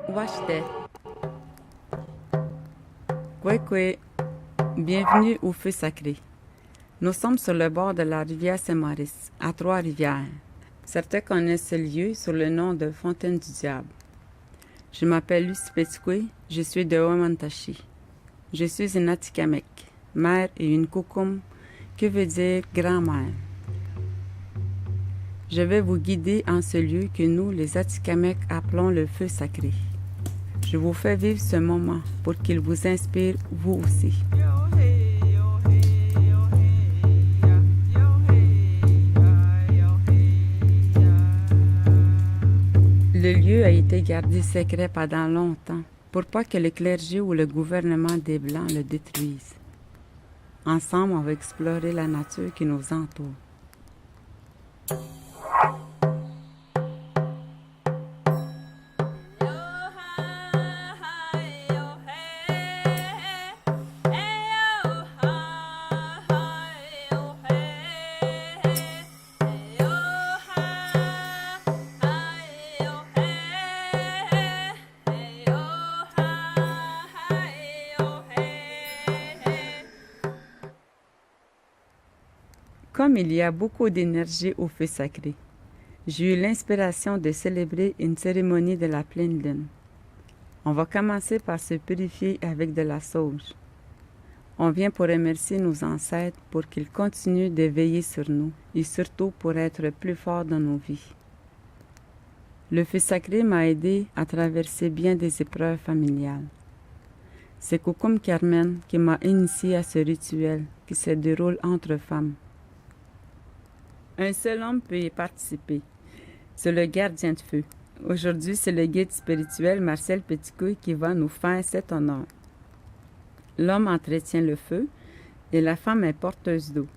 Washte. Kwekwe. Bienvenue au Feu Sacré. Nous sommes sur le bord de la rivière Saint-Maurice, à Trois-Rivières. Certains connaissent ce lieu sous le nom de Fontaine du Diable. Je m'appelle Lucie Petitoué, je suis de Wamantashi. Je suis une Atikamekw, mère et une Kokum, que veut dire grand-mère. Je vais vous guider en ce lieu que nous, les Atikamekw, appelons le Feu Sacré. Je vous fais vivre ce moment pour qu'il vous inspire, vous aussi. Le lieu a été gardé secret pendant longtemps pour pas que le clergé ou le gouvernement des Blancs le détruisent. Ensemble, on va explorer la nature qui nous entoure. Comme il y a beaucoup d'énergie au feu sacré, j'ai eu l'inspiration de célébrer une cérémonie de la pleine lune. On va commencer par se purifier avec de la sauge. On vient pour remercier nos ancêtres pour qu'ils continuent de veiller sur nous et surtout pour être plus forts dans nos vies. Le feu sacré m'a aidé à traverser bien des épreuves familiales. C'est Kokum Carmen qui m'a initié à ce rituel qui se déroule entre femmes. Un seul homme peut y participer. C'est le gardien de feu. Aujourd'hui, c'est le guide spirituel Marcel Petitcoué qui va nous faire cet honneur. L'homme entretient le feu et la femme est porteuse d'eau.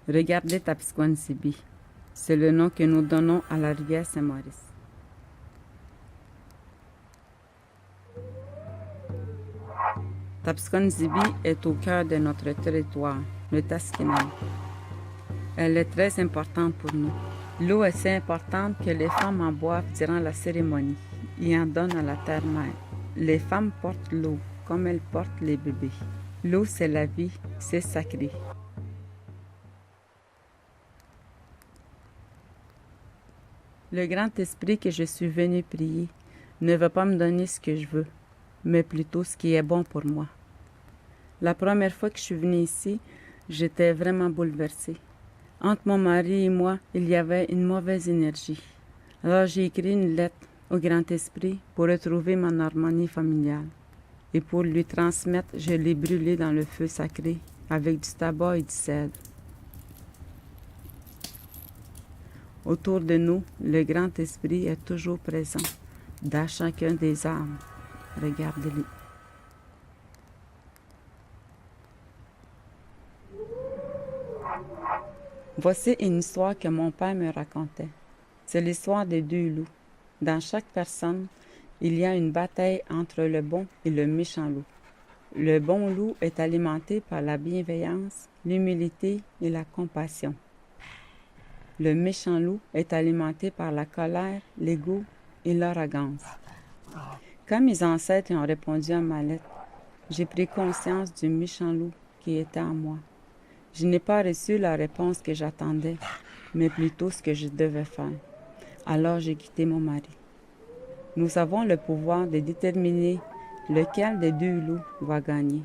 Regardez Tapsquanzibi. C'est le nom que nous donnons à la rivière Saint-Maurice. Tapsquanzibi est au cœur de notre territoire, le Taskinam. Elle est très importante pour nous. L'eau est si importante que les femmes en boivent durant la cérémonie et en donnent à la terre-mère. Les femmes portent l'eau comme elles portent les bébés. L'eau, c'est la vie, c'est sacré. Le grand esprit que je suis venu prier ne veut pas me donner ce que je veux, mais plutôt ce qui est bon pour moi. La première fois que je suis venue ici, j'étais vraiment bouleversée. Entre mon mari et moi, il y avait une mauvaise énergie. Alors j'ai écrit une lettre au Grand Esprit pour retrouver mon harmonie familiale. Et pour lui transmettre, je l'ai brûlée dans le feu sacré avec du tabac et du cèdre. Autour de nous, le Grand Esprit est toujours présent, dans chacun des arbres. Regardez-les. Voici une histoire que mon père me racontait. C'est l'histoire de deux loups. Dans chaque personne, il y a une bataille entre le bon et le méchant loup. Le bon loup est alimenté par la bienveillance, l'humilité et la compassion. Le méchant loup est alimenté par la colère, l'ego et l'arrogance. Quand mes ancêtres ont répondu à ma lettre, j'ai pris conscience du méchant loup qui était en moi. Je n'ai pas reçu la réponse que j'attendais, mais plutôt ce que je devais faire. Alors j'ai quitté mon mari. Nous avons le pouvoir de déterminer lequel des deux loups va gagner.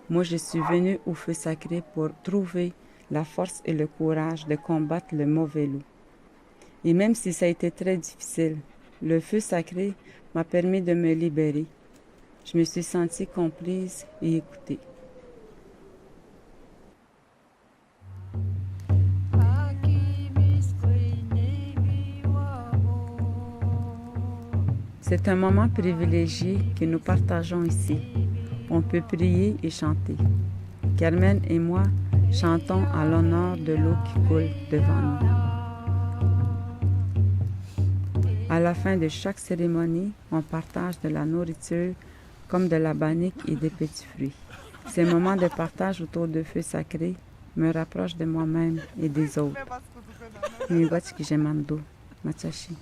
Moi, je suis venue au feu sacré pour trouver la force et le courage de combattre le mauvais loup. Et même si ça a été très difficile, le feu sacré m'a permis de me libérer. Je me suis sentie comprise et écoutée. C'est un moment privilégié que nous partageons ici. On peut prier et chanter. Carmen et moi chantons à l'honneur de l'eau qui coule devant nous. À la fin de chaque cérémonie, on partage de la nourriture comme de la bannique et des petits fruits. Ces moments de partage autour du feu sacré me rapprochent de moi-même et des autres. Miigwatski Gemando, Machashi.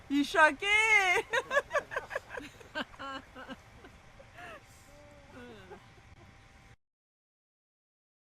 Il est choqué!